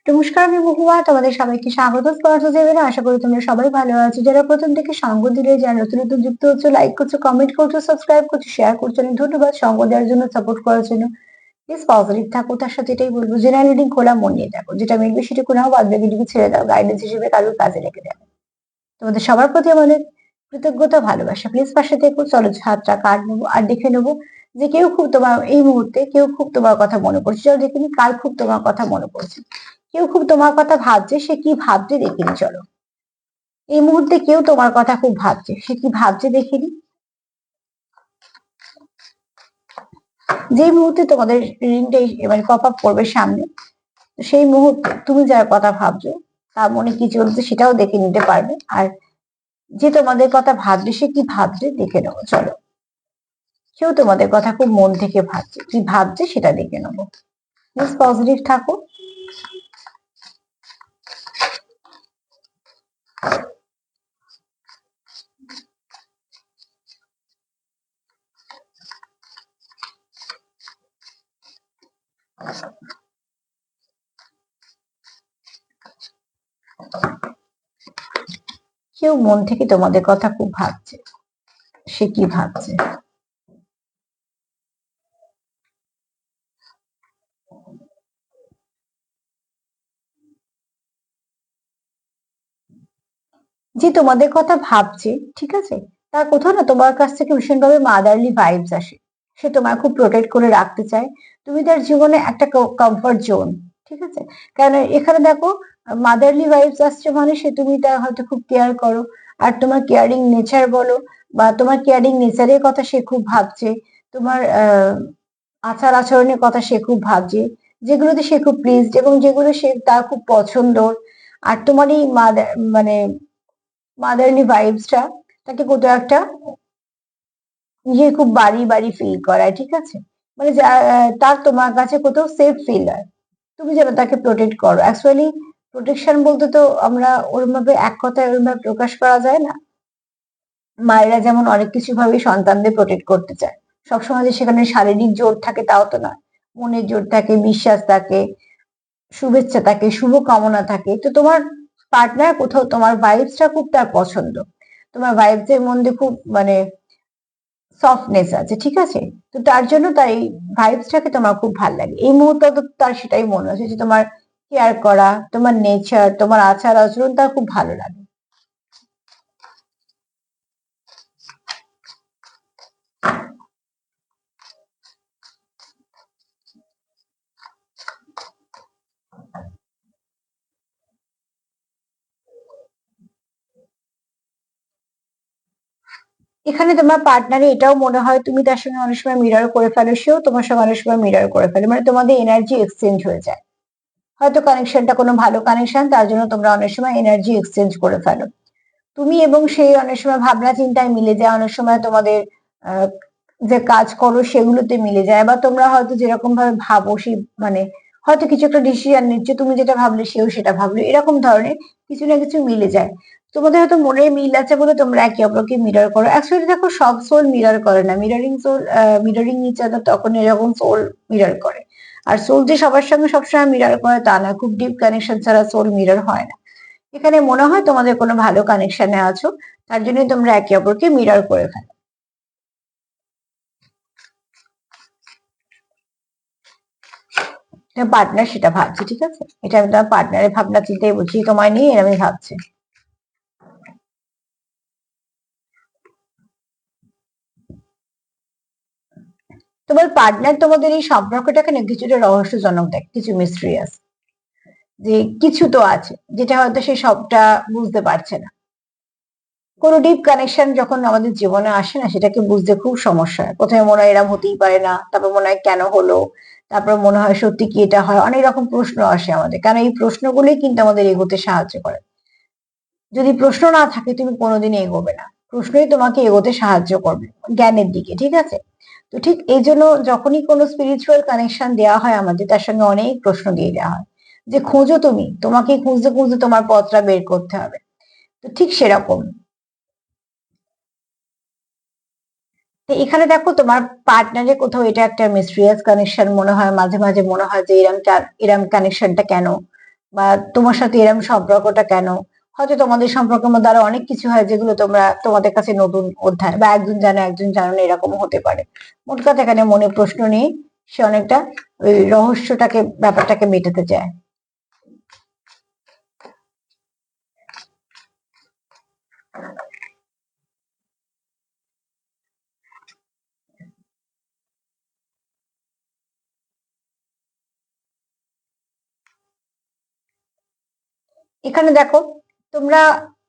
নমস্কার, আমি মহুয়া। তোমাদের সবাইকে স্বাগত স্পর্শ দেবেন। আশা করি তোমরা সবাই ভালো আছো। যারা প্রথম থেকে সঙ্গ দিলে, যারা নতুন নতুন যুক্ত হচ্ছে, লাইক করছো, কমেন্ট করছো, সাবস্ক্রাইব করছো, শেয়ার করছো, অনেক ধন্যবাদ সঙ্গ দেওয়ার জন্য, সাপোর্ট করার জন্য। প্লিজ পজিটিভ থাকো। তার সাথে এটাই বলবো, জেনারেল রিডিং খোলা মন নিয়ে থাকো। যেটা মিলবে সেটুকু নাও, বাদ বাকিটুকু ছেড়ে দাও। গাইডেন্স হিসেবে কারোর কাজে রেখে দেবে। তোমাদের সবার প্রতি আমাদের কৃতজ্ঞতা, ভালোবাসা। প্লিজ পাশে থেকো। চলো হাতটা কার্ড নেবো আর দেখে নেবো যে কেউ খুব তোমার এই মুহূর্তে কেউ খুব তোমার কথা মনে পড়ছে। চলো দেখে নি কার খুব তোমার কথা মনে পড়ছে। কেউ খুব তোমার কথা ভাবছে, সে কি ভাবছে দেখিনি। চলো এই মুহূর্তে কেউ তোমার কথা খুব ভাবছে, সে কি ভাবছে দেখিনি। যে মুহূর্তে তোমাদের রিংটা এবার পপ আপ করবে সামনে, সেই মুহূর্তে তুমি যার কথা ভাবছো তার মনে কি চলছে সেটাও দেখে নিতে পারবে। আর যে তোমাদের কথা ভাবছে সে কি ভাবছে দেখে নেবো। চলো কেউ তোমাদের কথা খুব মন থেকে ভাবছে, কি ভাবছে সেটা দেখে নেবো। প্লিজ পজিটিভ থাকো। কেউ মন থেকে তোমাদের কথা খুব ভাবছে, সে কি ভাবছে। যে তোমাদের কথা ভাবছে, ঠিক আছে, তার কোথাও না তোমার কাছ থেকে ভীষণভাবে মাদারলি ভাইবস আসে। সে তোমার খুব প্রোটেক্ট করে রাখতে চায়। তুমি তার জীবনে একটা কমফর্ট জোন, ঠিক আছে। কারণ এখানে দেখো, মাদারলি ভাইবস আসছে মানে সে তুমি তার হয়তো খুব কেয়ার করো। আর তোমার কেয়ারিং নেচার বলো, বা তোমার কেয়ারিং নেচারের কথা সে খুব ভাবছে। তোমার আচার আচরণের কথা সে খুব ভাবছে, যেগুলোতে সে খুব প্লিজড এবং যেগুলো সে তার খুব পছন্দর। আর তোমার এই মানে মাদারলি ভাইবসটা তাকে কোথাও একটা নিজে খুব বাড়ি বাড়ি ফিল করায়, ঠিক আছে। মানে তার তোমার কাছে কোথাও সেফ ফিল হয়। তুমি যেন তাকে প্রোটেক্ট করো। অ্যাকচুয়ালি প্রোটেকশন বলতে তো আমরা ওরম ভাবে এক কথায় ওরম ভাবে প্রকাশ করা যায় না। মায়েরা যেমন অনেক কিছু ভাবে সন্তানদের প্রোটেক্ট করতে চায়, সবসময় যে সেখানে শারীরিক জোর থাকে তাও তো নয়। মনের জোর থাকে, বিশ্বাস থাকে, শুভেচ্ছা থাকে, শুভকামনা থাকে। তো তোমার পার্টনার কোথাও তোমার ভাইবসটা খুব তার পছন্দ। তোমার ভাইবস এর মধ্যে খুব মানে সফটনেস আছে, ঠিক আছে। তো তার জন্য তার এই ভাইবসটাকে তোমার খুব ভালো লাগে। এই মুহূর্তে তো তার সেটাই মনে হচ্ছে যে তোমার কেয়ার করা, তোমার নেচার, তোমার আচার আচরণ তার খুব ভালো লাগে। এখানে তোমার পার্টনারে এটাও মনে হয় তুমি তার সঙ্গে অনেক সময় মিরর করে ফেলো, সেও তোমার সঙ্গে অনেক সময় মিরর করে ফেলে। মানে তোমাদের এনার্জি এক্সচেঞ্জ হয়ে যায়। হয়তো কানেকশনটা কোনো ভালো কানেকশন, তার জন্য তোমরা অনেক সময় এনার্জি এক্সচেঞ্জ করে ফেলো। তুমি এবং সে অনেক সময় ভাবনা চিন্তায় মিলে যায়, অনেক সময় তোমাদের আহ, যে কাজ করো সেগুলোতে মিলে যায়। বা তোমরা হয়তো যেরকম ভাবে ভাবো সেই মানে হয়তো কিছু একটা ডিসিশন নিচ্ছে, তুমি যেটা ভাবলে সেও সেটা ভাবলো, এরকম ধরনের কিছু না কিছু মিলে যায়। তোমাদের হয়তো মনের মিল আছে বলে তোমরা একে অপরকে মিরর করো। অ্যাকচুয়ালি দেখো, সব সোল মিরর করে না। মিররিং ইচ আদার তখন এরকম সোল মিরর করে। আর সোল যে সবার সঙ্গে সবসময় মিরর করে তা না, খুব ডিপ কানেকশন ছাড়া সোল মিরর হয় না। এখানে মনে হয় তোমাদের কোনো ভালো কানেকশনে আছো, তার জন্য তোমরা একে অপরকে মিরর করে ফেলো। পার্টনার সেটা ভাবছে, ঠিক আছে। এটা আমি তোমার পার্টনারের ভাবনা চিন্তাই বুঝি, তোমায় নিয়ে এরমই ভাবছে। তোমার পার্টনার তোমাদের এই সম্পর্কটাকে না কিছুটা রহস্যজনক দেখে, কিছু মিস্ট্রিয়াস। যে কিছু তো আছে যেটা হয়তো সে সবটা বুঝতে পারছে না। কোনো ডিপ কানেকশন যখন আমাদের জীবনে আসে না, সেটাকে বুঝতে খুব সমস্যা হয়। প্রথমে মনে হয় এরম হতেই পারে না, তারপর মনে হয় কেন হলো, তারপর মনে হয় সত্যি কি এটা হয়। অনেক রকম প্রশ্ন আসে আমাদের, কারণ এই প্রশ্নগুলোই কিন্তু আমাদের এগোতে সাহায্য করে। যদি প্রশ্ন না থাকে তুমি কোনোদিনই এগোবে না। প্রশ্নই তোমাকে এগোতে সাহায্য করবে জ্ঞানের দিকে, ঠিক আছে। তো ঠিক এই জন্য যখনই কোনো স্পিরিচুয়াল কানেকশন দেওয়া হয় আমাদের, তার সঙ্গে অনেক প্রশ্ন দিয়ে দেওয়া হয় যে খোঁজো তুমি, তোমাকে খুঁজতে খুঁজতে তোমার পথটা বের করতে হবে। তো ঠিক সেরকম। তো এখানে দেখো, তোমার পার্টনারের কোথাও এটা একটা মিস্ট্রিয়াস কানেকশন মনে হয়। মাঝে মাঝে মনে হয় যে এরম এরম কানেকশনটা কেন, বা তোমার সাথে এরকম সম্পর্কটা কেন? হয়তো তোমাদের সম্পর্কের মধ্যে আরো অনেক কিছু হয় যেগুলো তোমাদের কাছে নতুন অধ্যায়, বা একজন জানে না, এরকমও হতে পারে। মোট কথা এখানে মনে প্রশ্ন নিয়ে সে অনেকটা ওই ব্যাপারটাকে মেটাতে চায়। এখানে দেখো, তোমরা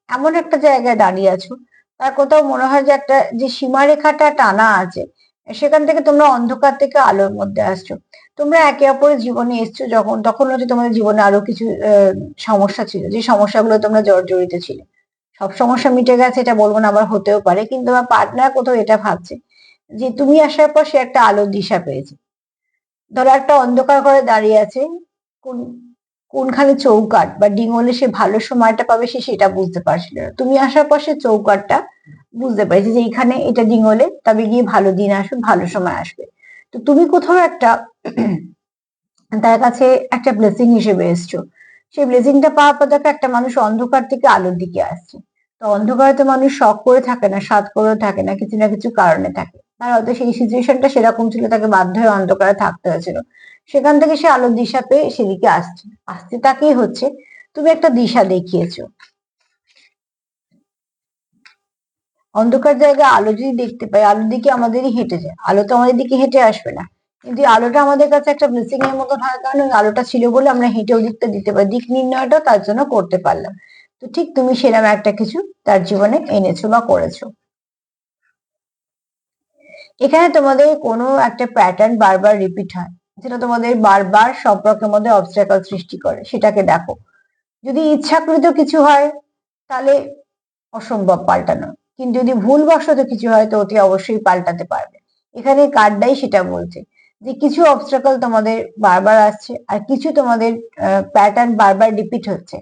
এমন একটা জায়গায় দাঁড়িয়ে আছো, তার কোথাও মনে হয় যে একটা যে সীমারেখাটা টানা আছে, সেখান থেকে তোমরা অন্ধকার থেকে আলোর মধ্যে আসছো। তোমরা একে অপরের জীবনে এসছো যখন, তখন হচ্ছে তোমাদের জীবনে আরো কিছু সমস্যা ছিল, যে সমস্যাগুলো তোমরা জর্জরিত ছিলে। সব সমস্যা মিটে গেছে এটা বলবো না, আবার হতেও পারে, কিন্তু আমার পার্টনার কোথাও এটা ভাবছে যে তুমি আসার পর সে একটা আলোর দিশা পেয়েছে। ধরো একটা অন্ধকার ঘরে দাঁড়িয়ে আছে, কোন কোনখানে চৌকাঠ বা ডিঙোলে সে ভালো সময়টা পাবে সে সেটা বুঝতে পারছিল না। তুমি আসার পর সে চৌকাঠটা বুঝতে পেরেছে যে এইখানে এটা ডিঙোলে, তবে গিয়ে ভালো দিন আসবে, ভালো সময় আসবে। তো তুমি কোথাও একটা তার কাছে একটা ব্লেসিং হিসেবে এসছো। সেই ব্লেসিংটা পাওয়ার পর দেখো একটা মানুষ অন্ধকার থেকে আলোর দিকে আসছে। তো অন্ধকারে তো মানুষ শখ করে থাকে না, সাধ করেও থাকে না, কিছু না কিছু কারণে থাকে। তার হয়তো সেই সিচুয়েশনটা সেরকম ছিল, তাকে বাধ্য হয়ে অন্ধকারে থাকতে হয়েছিল। সেখান থেকে সে আলোর দিশা পেয়ে সেদিকে আসছে। আসতে তাকেই হচ্ছে তুমি একটা দিশা দেখিয়েছো। অন্ধকার জায়গায় আলো যদি দেখতে পাই, আলোর দিকে আমাদেরই হেঁটে যায়, আলো তো আমাদের দিকে হেঁটে আসবে না। কিন্তু এই আলোটা আমাদের কাছে একটা ব্লেসিং এর মতন হয়, কারণ ওই আলোটা ছিল বলে আমরা হেঁটে ওদিকটা দিতে পারি, দিক নির্ণয়টা তার জন্য করতে পারলাম। তো ঠিক তুমি সেরকম একটা কিছু তার জীবনে এনেছো বা করেছো। এখানে তোমাদের কোনো একটা প্যাটার্ন বারবার রিপিট হয়, যেটা তোমাদের বারবার সম্পর্কের মধ্যে অবস্ট্যাকল সৃষ্টি করে, সেটাকে দেখো। যদি ইচ্ছাকৃত কিছু হয় তাহলে অসম্ভব পাল্টানো, কিন্তু যদি ভুলবশত কিছু হয় তো অতি অবশ্যই পাল্টাতে পারবে। এখানে কার্ডটাই সেটা বলছে যে কিছু অবস্ট্রাকল তোমাদের বারবার আসছে, আর কিছু তোমাদের প্যাটার্ন বারবার রিপিট হচ্ছে।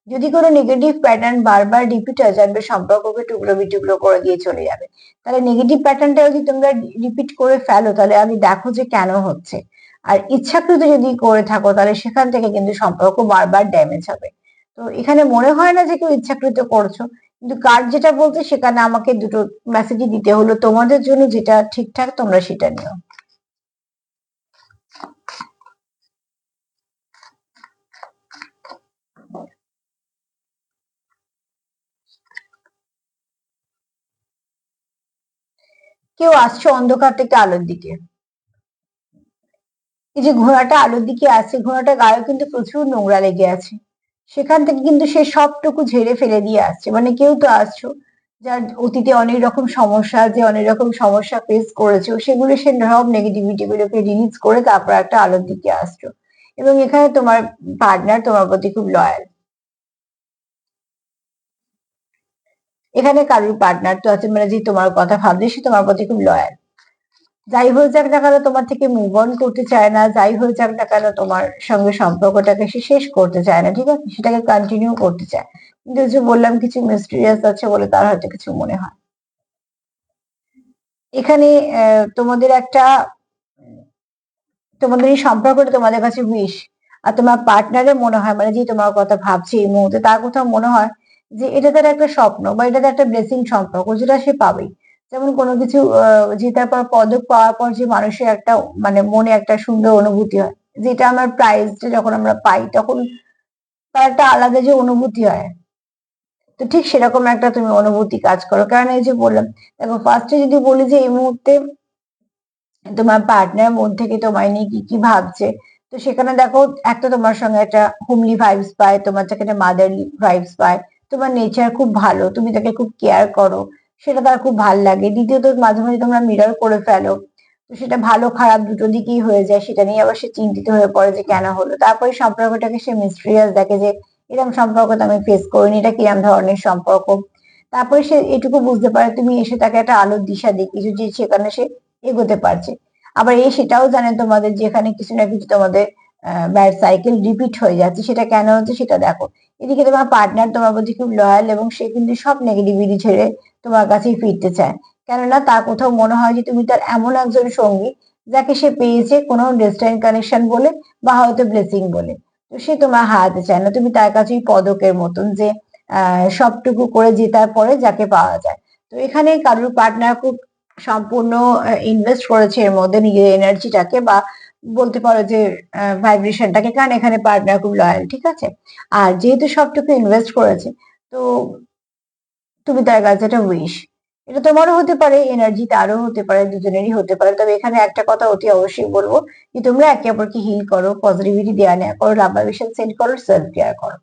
যদি কোনো নেগেটিভ প্যাটার্ন বারবার রিপিট হয়, জানবে সম্পর্ককে টুকরো বিটুকরো করে দিয়ে চলে যাবে। তাহলে নেগেটিভ প্যাটার্নটা যদি তোমরা রিপিট করে ফেলো, তাহলে আমি দেখো যে কেন হচ্ছে। আর ইচ্ছাকৃত যদি করে থাকো, তাহলে সেখান থেকে কিন্তু সম্পর্ক বারবার ড্যামেজ হবে। তো এখানে মনে হয় না যে কেউ ইচ্ছাকৃত করছো, কিন্তু কার্ড যেটা বলছে সেখানে আমাকে দুটো মেসেজই দিতে হলো, তোমাদের জন্য যেটা ঠিকঠাক তোমরা সেটা নিও। কেউ আসছে অন্ধকার থেকে আলোর দিকে। এই যে ঘোড়াটা আলোর দিকে আসছে, ঘোড়াটা গায়ে কিন্তু প্রচুর নোংরা লেগে আছে। সেখান থেকে কিন্তু সে সবটুকু ঝেড়ে ফেলে দিয়ে আসছে। মানে কেউ তো আসছো যার অতীতে অনেক রকম সমস্যা, যে অনেক রকম সমস্যা ফেস করেছো, সেগুলো সে সব নেগেটিভিটি গুলোকে রিলিজ করে তারপর একটা আলোর দিকে আসছো। এবং এখানে তোমার পার্টনার তোমার প্রতি খুব লয়াল। এখানে কারোর পার্টনার তো আছে, মানে যে তোমার কথা ভাবছে সে তোমার প্রতি খুব লয়াল। যাই হয়ে যাক না কেন তোমার থেকে মুভ অন করতে চায় না, যাই হয়ে যাক না কেন তোমার সঙ্গে সম্পর্কটাকে সে শেষ করতে চায় না, ঠিক আছে, সেটাকে কন্টিনিউ করতে চায়। কিন্তু ওই যে বললাম কিছু মিস্টিরিয়াস আছে বলে তার হয়তো কিছু মনে হয়। এখানে তোমাদের একটা তোমাদের এই সম্পর্কটা তোমাদের কাছে উইশ। আর তোমার পার্টনারের মনে হয়, মানে যে তোমার কথা ভাবছে এই মুহূর্তে, তার কোথাও মনে হয় যে এটা তার একটা স্বপ্ন বা এটা তার একটা ব্লেসিং সম্পর্ক, যেটা সে পাবেই। যেমন কোনো কিছু জেতার পর, পদক পাওয়ার পর যে মানুষের একটা মানে মনে একটা সুন্দর অনুভূতি হয়, যেটা আমার প্রাইজটা যখন আমরা পাই তখন তার একটা আলাদা যে অনুভূতি হয়। তো ঠিক সেরকম একটা তুমি অনুভূতি কাজ করো, কারণ এই যে বললাম, দেখো ফার্স্টে যদি বলি যে এই মুহূর্তে তোমার পার্টনার মন থেকে তোমায় নিয়ে কি কি ভাবছে, তো সেখানে দেখো একটা তোমার সঙ্গে একটা হোমলি ভাইবস পায়, তোমার সেখানে মাদারলি ভাইবস পায়। তোমার নেচার খুব ভালো, তুমি তাকে খুব কেয়ার করো, সেটা তার খুব ভাল লাগে। দ্বিতীয়ত মাঝে মাঝে তোমরা মিরর করে ফেলো, তো সেটা ভালো খারাপ দুটো দিকেই হয়ে যায়, সেটা নিয়ে আবার সে চিন্তিত হয়ে পড়ে যে কেন হলো। তারপরে সম্পর্কটাকে সে মিস্ট্রিয়াস দেখে যে এরকম সম্পর্ক তো আমি ফেস করিনি, এটা কিরম ধরনের সম্পর্ক। তারপরে সে এটুকু বুঝতে পারে তুমি এসে তাকে একটা আলোর দিশা দেখিয়েছো, যে সেখানে সে এগোতে পারছে। আবার সেটাও জানে তোমাদের যেখানে কিছু না কিছু তোমাদের ব্যাড সাইকেল রিপিট হয়ে যাচ্ছে, সেটা কেন হচ্ছে সেটা দেখো। এদিকে তোমার পার্টনার তোমার প্রতি খুব লয়াল, এবং সে কিন্তু সব নেগেটিভিটি ছেড়ে তোমার কাছেই ফিরতে চায়। কেননা তার কোথাও মনে হয় যে তুমি তার এমন একজন সঙ্গী যাকে সে পেয়েছে কোনো ডেস্টাইন কানেকশন বলে বা হয়তো ব্লেসিং বলে। তো সে তোমার হারাতে চায় না, তুমি তার কাছে ওই পদকের মতন যে সবটুকু করে জেতার পরে যাকে পাওয়া যায়। তো এখানে কারোর পার্টনার খুব সম্পূর্ণ ইনভেস্ট করেছে এর মধ্যে নিজের এনার্জিটাকে, বা বলতে পারো যে ভাইব্রেশনটাকে, কারণ এখানে পার্টনার খুব লয়াল, ঠিক আছে। আর যেহেতু সবটুকু ইনভেস্ট করেছে, তো তুমি তার কাছে একটা উইশ, এটা তোমারও হতে পারে, এনার্জি তারও হতে পারে, দুজনেরই হতে পারে। তবে এখানে একটা কথা অতি অবশ্যই বলবো, যে তোমরা একে অপরকে হিল করো, পজিটিভিটি দেওয়া নেওয়া করো, লাভ ভাইব্রেশন সেন্ড করো, সেলফ কেয়ার করো।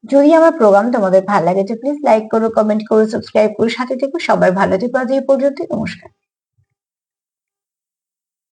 যদি আমার প্রোগ্রাম তোমাদের ভালো লাগে তো প্লিজ লাইক করো, কমেন্ট করো, সাবস্ক্রাইব করো, সাথে থেকো। সবাই ভালো থেকো, আজ এই পর্যন্ত, নমস্কার।